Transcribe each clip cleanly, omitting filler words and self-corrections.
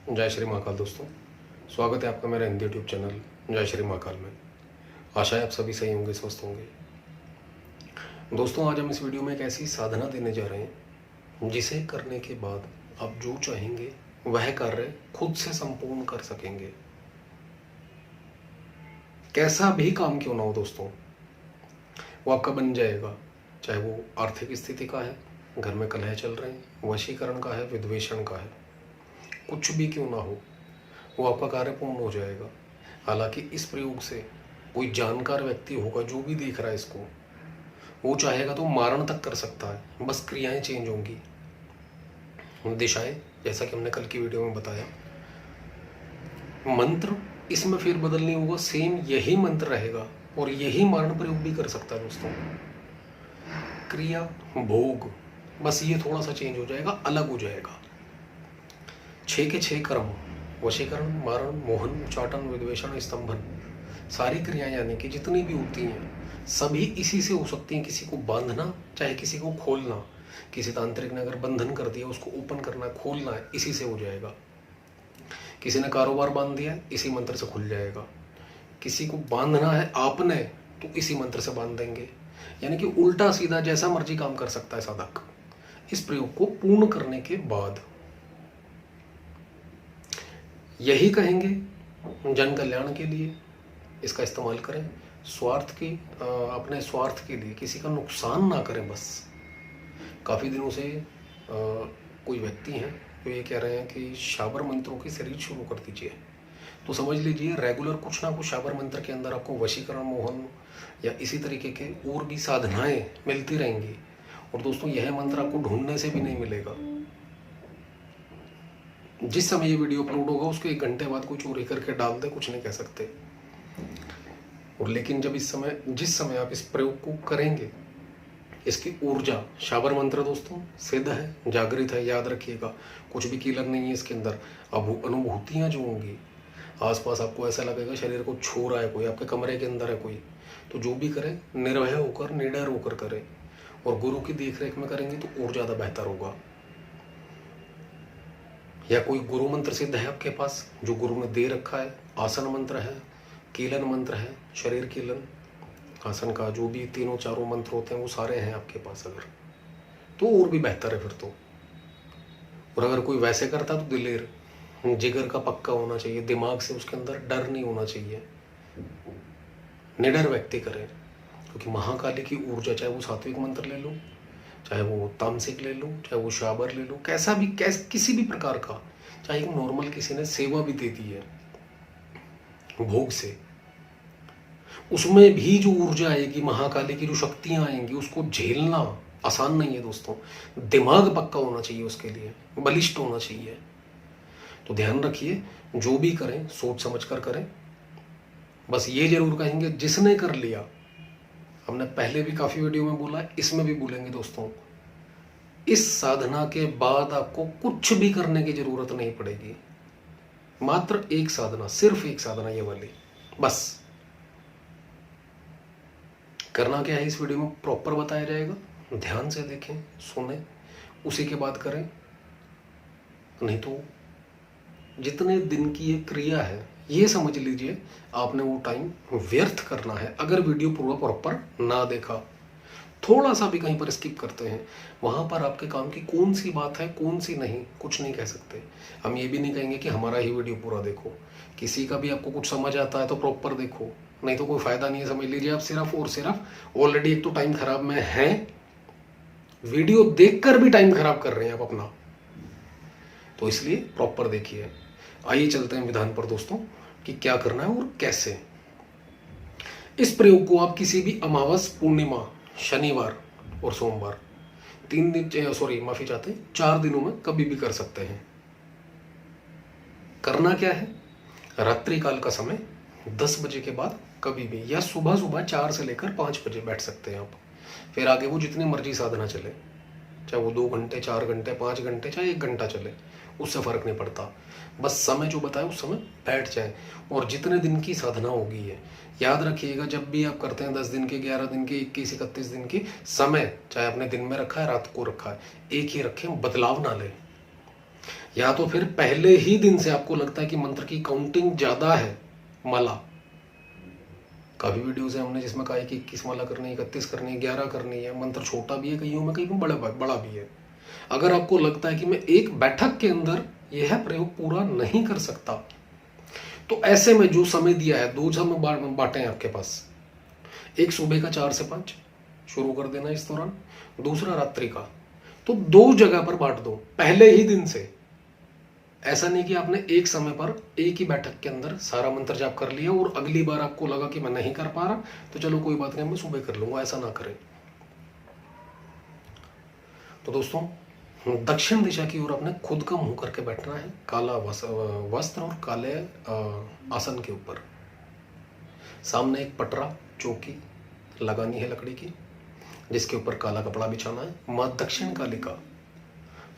जय श्री महाकाल दोस्तों, स्वागत है आपका मेरा हिंदी यूट्यूब चैनल जय श्री महाकाल में। आशा है आप सभी सही होंगे, स्वस्थ होंगे। दोस्तों, आज हम इस वीडियो में एक ऐसी साधना देने जा रहे हैं जिसे करने के बाद आप जो चाहेंगे वह कार्य खुद से संपूर्ण कर सकेंगे। कैसा भी काम क्यों ना हो दोस्तों, वो आपका बन जाएगा। चाहे वो आर्थिक स्थिति का है, घर में कलह चल रहे हैं, वशीकरण का है, विद्वेषण का है, कुछ भी क्यों ना हो, वो आपका कार्य पूर्ण हो जाएगा। हालांकि इस प्रयोग से कोई जानकार व्यक्ति होगा जो भी देख रहा है इसको, वो चाहेगा तो मारण तक कर सकता है, बस क्रियाएं चेंज होंगी, दिशाएं, जैसा कि हमने कल की वीडियो में बताया। मंत्र इसमें फिर बदल नहीं होगा, सेम यही मंत्र रहेगा और यही मारण प्रयोग भी कर सकता है दोस्तों। क्रिया, भोग, बस ये थोड़ा सा चेंज हो जाएगा, अलग हो जाएगा। 6 के 6 कर्म, वशीकरण, मारण, मोहन, उच्चाटन, विद्वेषण, स्तंभन, सारी क्रियाएं यानी कि जितनी भी होती हैं सभी इसी से हो सकती हैं। किसी को बांधना, चाहे किसी को खोलना, किसी तांत्रिक ने अगर बंधन कर दिया उसको ओपन करना है, खोलना है, इसी से हो जाएगा। किसी ने कारोबार बांध दिया है, इसी मंत्र से खुल जाएगा। किसी को बांधना है आपने तो इसी मंत्र से बांध देंगे। यानी कि उल्टा सीधा जैसा मर्जी काम कर सकता है साधक इस प्रयोग को पूर्ण करने के बाद। यही कहेंगे जन कल्याण के लिए इसका इस्तेमाल करें, स्वार्थ की अपने स्वार्थ के लिए किसी का नुकसान ना करें। बस काफ़ी दिनों से कोई व्यक्ति हैं जो ये कह रहे हैं कि शाबर मंत्रों की सीरीज शुरू कर दीजिए, तो समझ लीजिए रेगुलर कुछ ना कुछ शाबर मंत्र के अंदर आपको वशीकरण, मोहन या इसी तरीके के और भी साधनाएं मिलती रहेंगी। और दोस्तों, यह मंत्र आपको ढूंढने से भी नहीं मिलेगा। जिस समय ये वीडियो अपलोड होगा उसके 1 घंटे बाद कोई चोरी करके डाल दे, कुछ नहीं कह सकते। और लेकिन जब जिस समय आप इस प्रयोग को करेंगे, इसकी ऊर्जा, शाबर मंत्र दोस्तों सिद्ध है, जागृत है, याद रखिएगा। कुछ भी कीलर नहीं है इसके अंदर। अब अनुभूतियां जो होंगी, आसपास आपको ऐसा लगेगा शरीर को छू रहा है कोई, आपके कमरे के अंदर है कोई, तो जो भी करें निर्भय होकर, निडर होकर करें और गुरु की देखरेख में करेंगे तो और ज़्यादा बेहतर होगा। या कोई गुरु मंत्र सिद्ध है आपके पास जो गुरु ने दे रखा है, आसन मंत्र है, कीलन मंत्र है, शरीर कीलन, आसन का जो भी 3-4 मंत्र होते हैं वो सारे हैं आपके पास अगर, तो और भी बेहतर है फिर तो। और अगर कोई वैसे करता तो दिलेर, जिगर का पक्का होना चाहिए, दिमाग से उसके अंदर डर नहीं होना चाहिए, निडर व्यक्ति करे। क्योंकि महाकाली की ऊर्जा, चाहे वो सात्विक मंत्र ले लो, चाहे वो तामसिक ले लो, चाहे वो शाबर ले लो, कैसा भी किसी भी प्रकार का, चाहे एक नॉर्मल किसी ने सेवा भी दे दी है भोग से, उसमें भी जो ऊर्जा आएगी, महाकाली की जो शक्तियां आएंगी, उसको झेलना आसान नहीं है दोस्तों। दिमाग पक्का होना चाहिए उसके लिए, बलिष्ठ होना चाहिए। तो ध्यान रखिए, जो भी करें सोच समझ कर करें। बस ये जरूर कहेंगे जिसने कर लिया, हमने पहले भी काफी वीडियो में बोला है, इसमें भी बोलेंगे दोस्तों, इस साधना के बाद आपको कुछ भी करने की जरूरत नहीं पड़ेगी। मात्र एक साधना, सिर्फ एक साधना ये वाली, बस। करना क्या है इस वीडियो में प्रॉपर बताया जाएगा, ध्यान से देखें, सुने, उसी के बाद करें। नहीं तो जितने दिन की ये क्रिया है, ये समझ लीजिए आपने वो टाइम व्यर्थ करना है अगर वीडियो पूरा प्रॉपर ना देखा। थोड़ा सा भी कहीं पर स्किप करते हैं, वहां पर आपके काम की कौन सी बात है, कौन सी नहीं, कुछ नहीं कह सकते। हम ये भी नहीं कहेंगे कि हमारा ही वीडियो पूरा देखो। किसी का भी आपको कुछ समझ आता है तो प्रॉपर देखो, नहीं तो कोई फायदा नहीं है। समझ लीजिए आप सिर्फ और सिर्फ ऑलरेडी एक तो टाइम खराब में है, वीडियो देखकर भी टाइम खराब कर रहे हैं आप अपना, तो इसलिए प्रॉपर देखिए। आइए चलते हैं विधान पर दोस्तों कि क्या करना है और कैसे। इस प्रयोग को आप किसी भी अमावस, पूर्णिमा, शनिवार और सोमवार 4 दिनों में कभी भी कर सकते हैं। करना क्या है, रात्रि काल का समय 10 बजे के बाद कभी भी, या सुबह सुबह 4 से लेकर 5 बजे बैठ सकते हैं आप। फिर आगे वो जितनी मर्जी साधना चले, चाहे वो 2 घंटे, 4 घंटे, 5 घंटे, चाहे 1 घंटा चले, उससे फर्क नहीं पड़ता। बस समय जो बताए उस समय बैठ जाए। और जितने दिन की साधना होगी है, याद रखिएगा, जब भी आप करते हैं 10 दिन के, 11 दिन के, 21, 31 दिन की, समय चाहे आपने दिन में रखा है, रात को रखा है, एक ही रखें, बदलाव ना लें। या तो फिर पहले ही दिन से आपको लगता है कि मंत्र की काउंटिंग ज्यादा है, माला, काफी वीडियोस है हमने जिसमें कहा है कि 21 माला करनी है, 31 करनी है, 11 करनी है, मंत्र छोटा भी है कईयों में, कहीं बड़ा भी है। अगर आपको लगता है कि मैं एक बैठक के अंदर यह प्रयोग पूरा नहीं कर सकता, तो ऐसे में जो समय दिया है, 2 समय बांटे हैं आपके पास। एक सुबह का 4 से 5 शुरू कर देना इस दौरान, दूसरा रात्रि का। तो 2 जगह पर बांट दो पहले ही दिन से। ऐसा नहीं कि आपने एक समय पर एक ही बैठक के अंदर सारा मंत्र जाप कर लिया और अगली बार आपको लगा कि मैं नहीं कर पा रहा तो चलो कोई बात नहीं, मैं सुबह कर लूंगा। ऐसा ना करें। तो दोस्तों, दक्षिण दिशा की ओर अपने खुद का मुंह करके बैठना है, काला वस्त्र और काले आसन के ऊपर। सामने एक पटरा चौकी लगानी है लकड़ी की, जिसके ऊपर काला कपड़ा बिछाना है। माँ दक्षिण कालिका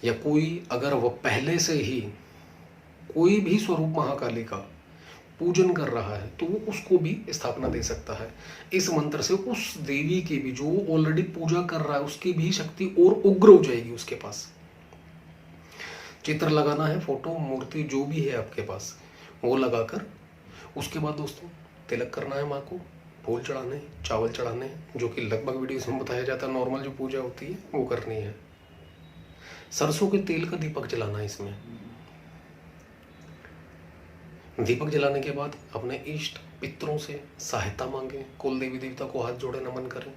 या कोई अगर वो पहले से ही कोई भी स्वरूप महाकाली का पूजन कर रहा है तो वो उसको भी स्थापना दे सकता है। इस मंत्र से उस देवी की भी, जो ऑलरेडी पूजा कर रहा है, उसकी भी शक्ति और उग्र हो जाएगी उसके पास। चित्र लगाना है, फोटो मूर्ति जो भी है आपके पास वो लगाकर, उसके बाद दोस्तों तिलक करना है माँ को, फूल चढ़ाने, चावल चढ़ाने, जो कि लगभग वीडियोस में बताया जाता है। नॉर्मल जो पूजा होती है वो करनी है। सरसों के तेल का दीपक जलाना है इसमें। दीपक जलाने के बाद अपने इष्ट पितरों से सहायता मांगे, कुल देवी देवता को हाथ जोड़े नमन करें,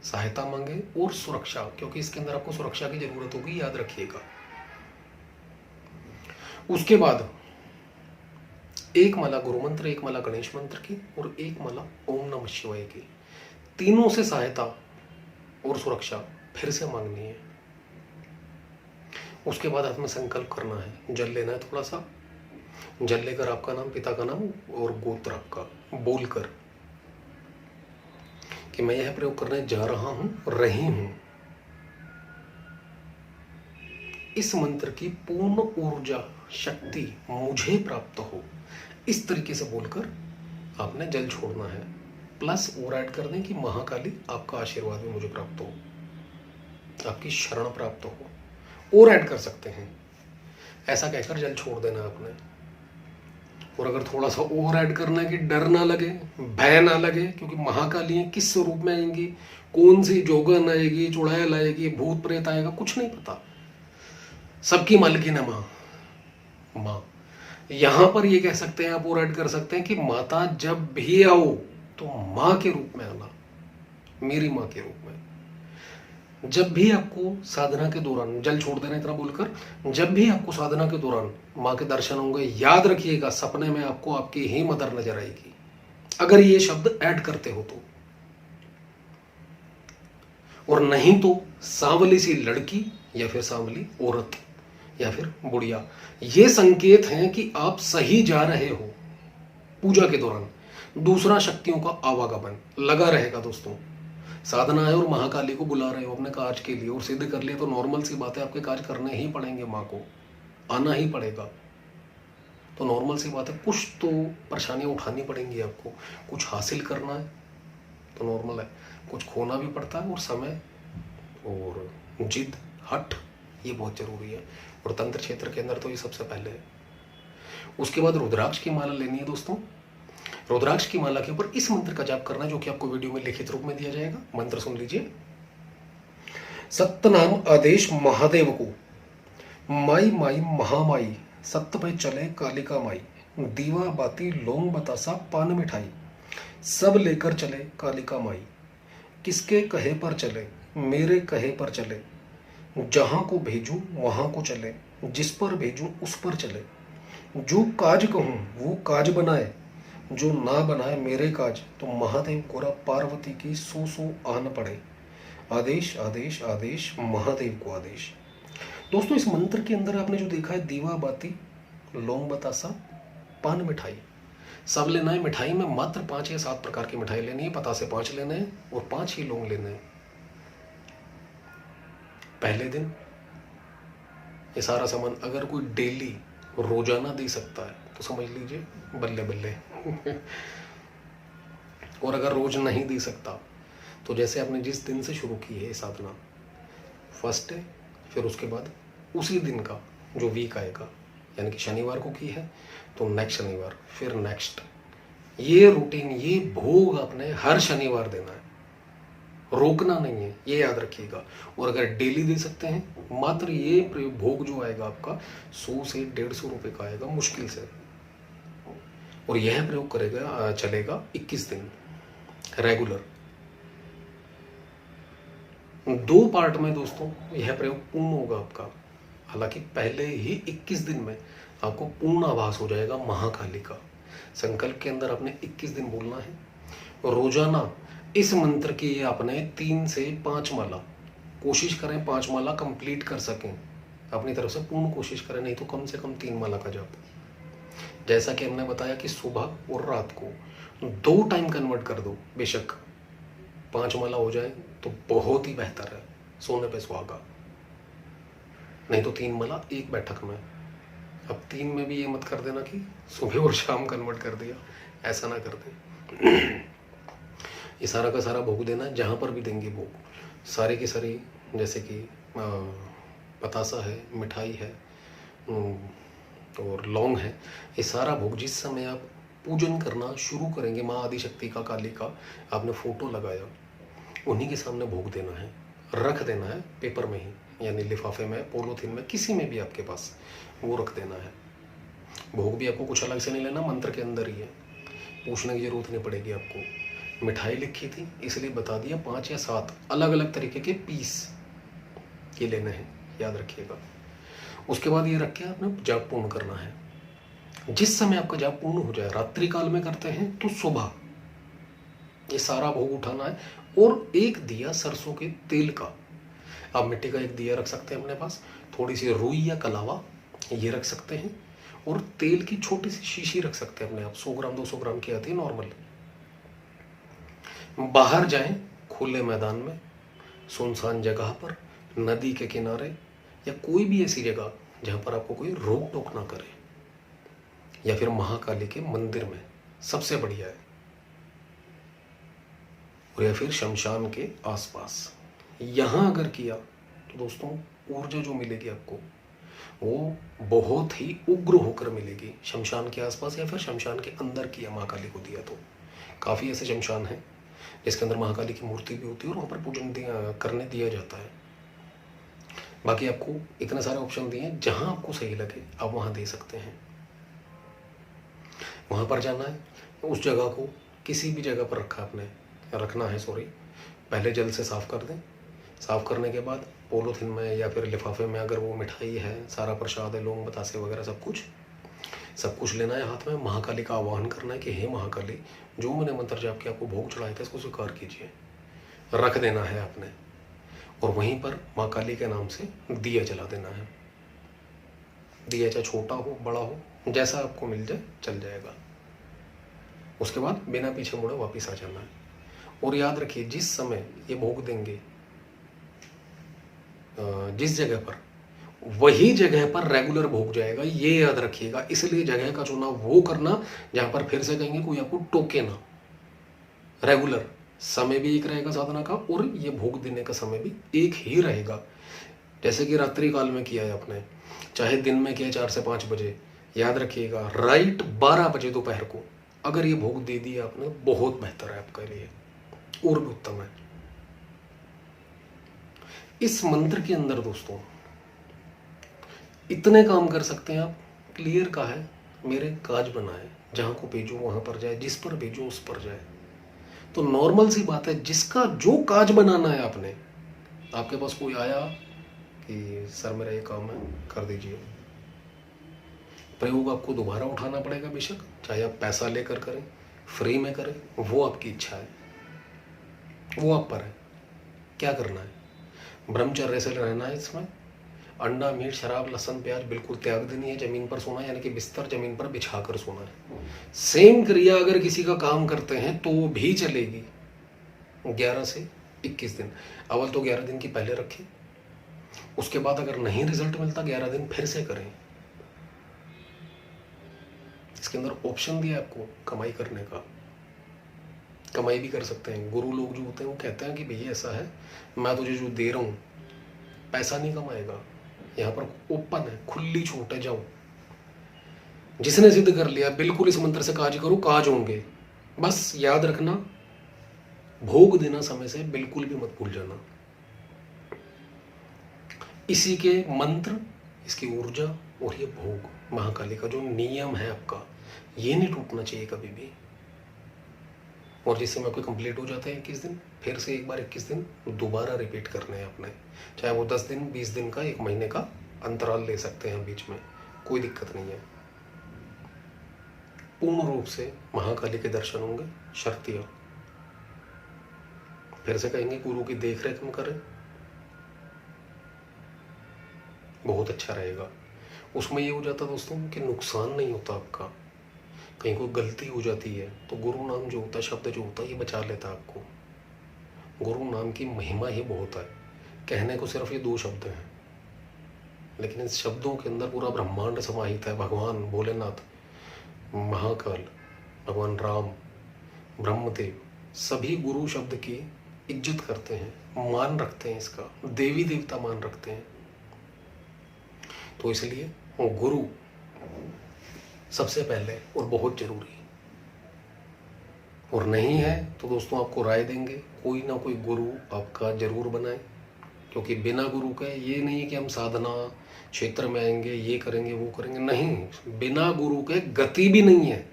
सहायता मांगे और सुरक्षा, क्योंकि इसके अंदर आपको सुरक्षा की जरूरत होगी, याद रखिएगा। उसके बाद एक माला गुरु मंत्र, एक माला गणेश मंत्र की और एक माला ओम नमः शिवाय की, तीनों से सहायता और सुरक्षा फिर से मांगनी है। उसके बाद आपने संकल्प करना है, जल लेना है थोड़ा सा, जल लेकर आपका नाम, पिता का नाम और गोत्र आपका बोलकर कि मैं यह प्रयोग करने जा रहा हूं, रही हूं। इस मंत्र की पूर्ण ऊर्जा शक्ति मुझे प्राप्त हो, इस तरीके से बोलकर आपने जल छोड़ना है। प्लस और ऐड कर दें कि महाकाली आपका आशीर्वाद भी मुझे प्राप्त हो, आपकी शरण प्राप्त हो, और ऐड कर सकते हैं। ऐसा कहकर जल छोड़ देना आपने। और अगर थोड़ा सा और ऐड करना है कि डर ना लगे, भय ना लगे, क्योंकि महाकाली किस स्वरूप में आएंगी, कौन सी जोगन आएगी, चुड़ैल आएगी, भूत प्रेत आएगा, कुछ नहीं पता, सबकी मालकिन है माँ। यहां पर ये कह सकते हैं आप और ऐड कर सकते हैं कि माता जब भी आओ तो माँ के रूप में आना, मेरी माँ के रूप में। जब भी आपको साधना के दौरान जल छोड़ देना इतना बोलकर, जब भी आपको साधना के दौरान माँ के दर्शन होंगे, याद रखिएगा सपने में आपको आपकी ही मदर नजर आएगी, अगर ये शब्द ऐड करते हो तो। और नहीं तो सांवली सी लड़की या फिर सांवली औरत या फिर बुढ़िया, ये संकेत हैं कि आप सही जा रहे हो। पूजा के दौरान दूसरा शक्तियों का आवागमन लगा रहेगा दोस्तों। साधना है और महाकाली को बुला रहे हो अपने कार्य के लिए और सिद्ध कर लिया तो नॉर्मल सी बात है, आपके कार्य करने ही पड़ेंगे, माँ को आना ही पड़ेगा। तो नॉर्मल सी बात है, कुछ तो परेशानियां उठानी पड़ेंगी आपको, कुछ हासिल करना है तो नॉर्मल है, कुछ खोना भी पड़ता है, और समय और जिद, हट, ये बहुत जरूरी है। और तंत्र क्षेत्र के अंदर तो ये सबसे पहले है। उसके बाद रुद्राक्ष की माला लेनी है दोस्तों। रुद्राक्ष की माला के ऊपर इस मंत्र का जाप करना है, जो कि आपको वीडियो में लिखित रूप में दिया जाएगा। मंत्र सुन लीजिए। सत्य नाम आदेश महादेव को, माई माई महामाई, सत्य पे चले कालिका माई, दीवा बाती लौंग बतासा पान मिठाई, सब लेकर चले कालिका माई, किसके कहे पर चले, मेरे कहे पर चले, जहां को भेजूं वहां को चले, जिस पर भेजूं उस पर चले, जो काज कहूं वो काज बनाए, जो ना बनाए मेरे काज, तो महादेव गोरा पार्वती की सो आन पड़े, आदेश आदेश आदेश महादेव को आदेश। दोस्तों, इस मंत्र के अंदर आपने जो देखा है, दीवा बाती लौंग बतासा पान मिठाई, सब लेना है। मिठाई में मात्र 5 या 7 प्रकार की मिठाई लेनी है, पता से 5 लेने हैं और 5 ही लौंग लेने हैं। पहले दिन ये सारा सामान अगर कोई डेली रोजाना दे सकता है तो समझ लीजिए बल्ले बल्ले और अगर रोज नहीं दे सकता तो जैसे आपने जिस दिन से शुरू की है साधना, फर्स्ट डे, फिर उसके बाद उसी दिन का जो वीक आएगा यानी कि शनिवार को की है तो नेक्स्ट शनिवार, फिर नेक्स्ट, ये रूटीन, ये भोग आपने हर शनिवार देना है, रोकना नहीं है, ये याद रखिएगा। और अगर डेली दे सकते हैं, मात्र ये भोग जो आएगा आपका 100 से 150 रुपये का आएगा मुश्किल से। और यह प्रयोग करेगा, चलेगा 21 दिन रेगुलर। 2 पार्ट में दोस्तों यह प्रयोग पूर्ण होगा आपका। हालांकि पहले ही 21 दिन में आपको पूर्ण आभास हो जाएगा महाकाली का। संकल्प के अंदर आपने 21 दिन बोलना है। रोजाना इस मंत्र की आपने 3 से 5 माला, कोशिश करें 5 माला कंप्लीट कर सकें, अपनी तरफ से पूर्ण कोशिश करें, नहीं तो कम से कम 3 माला का जाप। जैसा कि हमने बताया कि सुबह और रात को 2 टाइम कन्वर्ट कर दो, बेशक 5 माला हो जाए तो बहुत ही बेहतर है, सोने पे सुहागा। नहीं तो 3 माला एक बैठक में। अब 3 में भी ये मत कर देना कि सुबह और शाम कन्वर्ट कर दिया, ऐसा ना कर दें। ये सारा का सारा भोग देना, जहाँ पर भी देंगे भोग, सारे की सारी, जैसे कि बतासा है, मिठाई है और लौंग है, ये सारा भोग जिस समय आप पूजन करना शुरू करेंगे माँ आदिशक्ति का, काली का, आपने फोटो लगाया, उन्हीं के सामने भोग देना है, रख देना है पेपर में ही, यानी लिफाफे में, पॉलीथिन में, किसी में भी आपके पास, वो रख देना है। भोग भी आपको कुछ अलग से नहीं लेना, मंत्र के अंदर ही है, पूछने की जरूरत नहीं पड़ेगी आपको। मिठाई लिखी थी इसलिए बता दिया, 5 या 7 अलग अलग तरीके के पीस ये लेने हैं, याद रखिएगा। उसके बाद ये रख के आपने जाप पूर्ण करना है। जिस समय आपका जाप पूर्ण हो जाए, रात्रि काल में करते हैं तो सुबह ये सारा भोग उठाना है। और एक दिया सरसों के तेल का, आप मिट्टी का एक दिया रख सकते हैं अपने पास, थोड़ी सी रुई या कलावा ये रख सकते हैं, और तेल की छोटी सी शीशी रख सकते हैं अपने आप, 100 ग्राम 200 ग्राम की आती है नॉर्मल। बाहर जाएं खुले मैदान में, सुनसान जगह पर, नदी के किनारे, या कोई भी ऐसी जगह जहां पर आपको कोई रोक टोक ना करे, या फिर महाकाली के मंदिर में सबसे बढ़िया है, और या फिर शमशान के आसपास। यहां अगर किया तो दोस्तों ऊर्जा जो मिलेगी आपको वो बहुत ही उग्र होकर मिलेगी। शमशान के आसपास या फिर शमशान के अंदर किया महाकाली को दिया तो, काफ़ी ऐसे शमशान हैं जिसके अंदर महाकाली की मूर्ति भी होती है और वहाँ पर पूजन करने दिया जाता है। बाकी आपको इतने सारे ऑप्शन दिए हैं, जहाँ आपको सही लगे आप वहाँ दे सकते हैं। वहाँ पर जाना है, उस जगह को किसी भी जगह पर रखना है, पहले जल से साफ़ कर दें। साफ़ करने के बाद पॉलीथिन में या फिर लिफाफे में, अगर वो मिठाई है, सारा प्रसाद है, लौंग बतासे वगैरह सब कुछ लेना है हाथ में। महाकाली का आह्वान करना है कि हे महाकाली, जो मैंने मंत्र जाप के आपको भोग चढ़ाया था इसको स्वीकार कीजिए, रख देना है आपने। और वहीं पर महाकाली के नाम से दिया जला देना है। दिया चाहे छोटा हो बड़ा हो, जैसा आपको मिल जाए चल जाएगा। उसके बाद बिना पीछे मुड़े वापस आ जाना है। और याद रखिए, जिस समय ये भोग देंगे जिस जगह पर, वही जगह पर रेगुलर भोग जाएगा, ये याद रखिएगा। इसलिए जगह का चुनाव वो करना जहां पर फिर से कहेंगे कोई आपको टोके ना। रेगुलर समय भी एक रहेगा साधना का, और ये भोग देने का समय भी एक ही रहेगा। जैसे कि रात्रि काल में किया है आपने, चाहे दिन में किया 4 से 5 बजे, याद रखिएगा राइट 12 बजे दोपहर को अगर ये भोग दे दिया आपने, बहुत बेहतर है आपके लिए और भी उत्तम है। इस मंत्र के अंदर दोस्तों इतने काम कर सकते हैं आप। क्लियर का है, मेरे काज बनाए, जहां को भेजो वहां पर जाए, जिस पर भेजो उस पर जाए। तो नॉर्मल सी बात है, जिसका जो काज बनाना है आपने, आपके पास कोई आया कि सर मेरा ये काम है कर दीजिए, प्रयोग आपको दोबारा उठाना पड़ेगा बेशक, चाहे आप पैसा लेकर करें, फ्री में करें, वो आपकी इच्छा है, वो आप पर है क्या करना है। ब्रह्मचर्य से रहना है इसमें। अंडा मीट शराब लहसुन प्याज बिल्कुल त्याग देनी है। जमीन पर सोना, यानी कि बिस्तर जमीन पर बिछाकर सोना है। सेम क्रिया अगर किसी का काम करते हैं तो वो भी चलेगी 11 से 21 दिन। अव्वल तो 11 दिन की पहले रखें, उसके बाद अगर नहीं रिजल्ट मिलता 11 दिन फिर से करें। इसके अंदर ऑप्शन दिया आपको कमाई करने का, कमाई भी कर सकते हैं। गुरु लोग जो होते हैं वो कहते हैं कि भैया ऐसा है, मैं तुझे जो दे रहा हूँ पैसा नहीं कमाएगा, यहाँ पर ओपन है, खुली छूट है, जाओ जिसने सिद्ध कर लिया बिल्कुल इस मंत्र से काज करो, काज होंगे। बस याद रखना, भोग देना समय से बिल्कुल भी मत भूल जाना। इसी के मंत्र, इसकी ऊर्जा और ये भोग, महाकाली का जो नियम है आपका, ये नहीं टूटना चाहिए कभी भी। और जिस समय आपके कंप्लीट हो जाते हैं 21 दिन, फिर से एक बार 21 दिन दोबारा रिपीट करने हैं अपने, चाहे वो 10 दिन, 20 दिन का, 1 महीने का अंतराल ले सकते हैं बीच में, कोई दिक्कत नहीं है। पूर्ण रूप से महाकाली के दर्शन होंगे। शर्तिया फिर से कहेंगे, गुरु की देख रेख में करें, बहुत अच्छा रहेगा। उसमें ये हो जाता दोस्तों कि नुकसान नहीं होता आपका, कहीं कोई गलती हो जाती है तो गुरु नाम जो होता है, शब्द जो होता है, ये बचा लेता है आपको। गुरु नाम की महिमा ही बहुत है। कहने को सिर्फ ये 2 शब्द हैं, लेकिन इन शब्दों के अंदर पूरा ब्रह्मांड समाहित है। भगवान भोलेनाथ, महाकाल, भगवान राम, ब्रह्मदेव, सभी गुरु शब्द की इज्जत करते हैं, मान रखते हैं, इसका देवी देवता मान रखते हैं। तो इसलिए गुरु सबसे पहले और बहुत जरूरी। और नहीं है तो दोस्तों आपको राय देंगे, कोई ना कोई गुरु आपका जरूर बनाए, क्योंकि बिना गुरु के ये नहीं है कि हम साधना क्षेत्र में आएंगे, ये करेंगे, वो करेंगे, नहीं। बिना गुरु के गति भी नहीं है।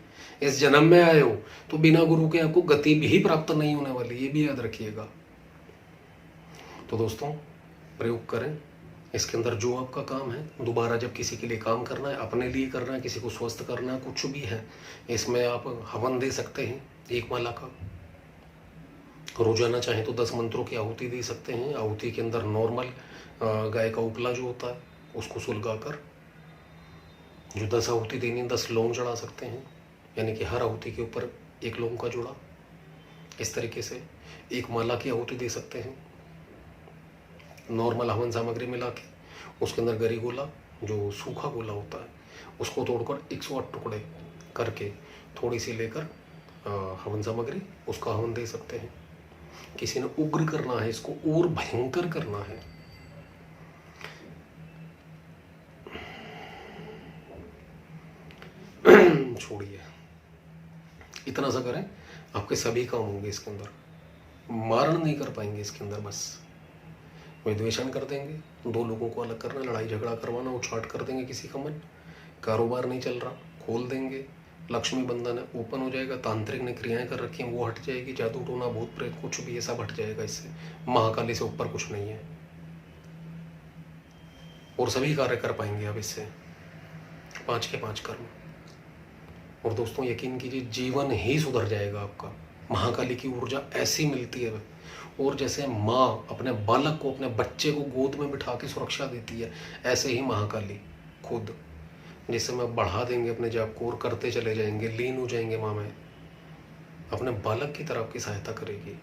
इस जन्म में आए हो तो बिना गुरु के आपको गति भी प्राप्त नहीं होने वाली, ये भी याद रखिएगा। तो दोस्तों प्रयोग करें इसके अंदर जो आपका काम है। दोबारा जब किसी के लिए काम करना है, अपने लिए करना है, किसी को स्वस्थ करना है, कुछ भी है, इसमें आप हवन दे सकते हैं 1 माला का। रोजाना चाहे तो 10 मंत्रों की आहुति दे सकते हैं। आहुति के अंदर नॉर्मल गाय का उपला जो होता है उसको सुलगा कर जो 10 आहुति देनी, 10 लौंग चढ़ा सकते हैं, यानी कि हर आहुति के ऊपर 1 लौंग का जोड़ा। इस तरीके से 1 माला की आहुति दे सकते हैं। नॉर्मल हवन सामग्री मिला के उसके अंदर गरी गोला, जो सूखा गोला होता है, उसको तोड़कर 108 टुकड़े करके थोड़ी सी लेकर हवन सामग्री, उसका हवन दे सकते हैं। किसी ने उग्र करना है, इसको और भयंकर करना है, छोड़िए, इतना सा करें, आपके सभी काम होंगे। इसके अंदर मारण नहीं कर पाएंगे, इसके अंदर बस विद्वेषण कर देंगे, 2 लोगों को अलग करना, लड़ाई झगड़ा करवाना, उछाट कर देंगे किसी का मन, कारोबार नहीं चल रहा खोल देंगे, लक्ष्मी बंधन है ओपन हो जाएगा, तांत्रिक ने क्रियाएं कर रखी हैं वो हट जाएगी, जादू टोना भूत प्रेत कुछ भी है सब हट जाएगा इससे। महाकाली से ऊपर कुछ नहीं है, और सभी कार्य कर पाएंगे आप इससे, 5 के 5 कर्म। और दोस्तों यकीन कीजिए, जीवन ही सुधर जाएगा आपका। महाकाली की ऊर्जा ऐसी मिलती है, और जैसे माँ अपने बालक को, अपने बच्चे को गोद में बिठा के सुरक्षा देती है, ऐसे ही महाकाली खुद जिस समय बढ़ा देंगे अपने जाप को और करते चले जाएंगे, लीन हो जाएंगे माँ में, अपने बालक की तरह आपकी सहायता करेगी।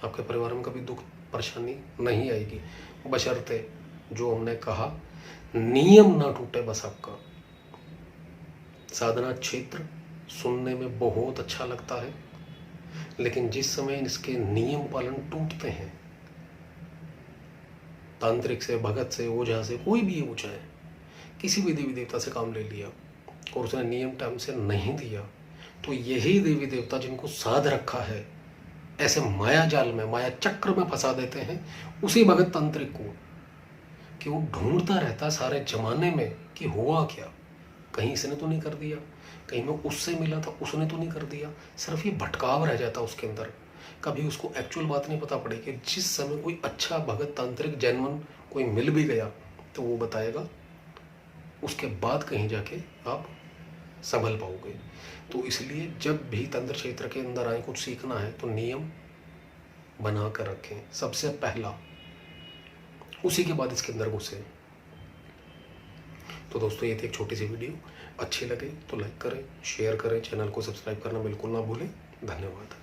आपके परिवार में कभी दुख परेशानी नहीं आएगी, बशर्ते जो हमने कहा नियम ना टूटे बस आपका। साधना क्षेत्र सुनने में बहुत अच्छा लगता है, लेकिन जिस समय इसके नियम पालन टूटते हैं, तांत्रिक से, भगत से, ओझा से, कोई भी हो चाहे, किसी भी देवी देवता से काम ले लिया और उसने नियम टाइम से नहीं दिया, तो यही देवी देवता जिनको साध रखा है ऐसे माया जाल में, माया चक्र में फंसा देते हैं उसी भगत तांत्रिक को, कि वो ढूंढता रहता सारे जमाने में कि हुआ क्या, कहीं इसने तो नहीं कर दिया, कहीं मैं उससे मिला था उसने तो नहीं कर दिया। सिर्फ ये भटकाव रह जाता उसके अंदर, कभी उसको एक्चुअल बात नहीं पता पड़ेगी। जिस समय कोई अच्छा भगत तांत्रिक जेन्युइन कोई मिल भी गया तो वो बताएगा, उसके बाद कहीं जाके आप संभल पाओगे। तो इसलिए जब भी तंत्र क्षेत्र के अंदर आए, कुछ सीखना है तो नियम बना कर रखें सबसे पहला, उसी के बाद इसके अंदर घुसे। तो दोस्तों ये थी एक छोटी सी वीडियो, अच्छी लगे तो लाइक करें, शेयर करें, चैनल को सब्सक्राइब करना बिल्कुल ना भूलें। धन्यवाद।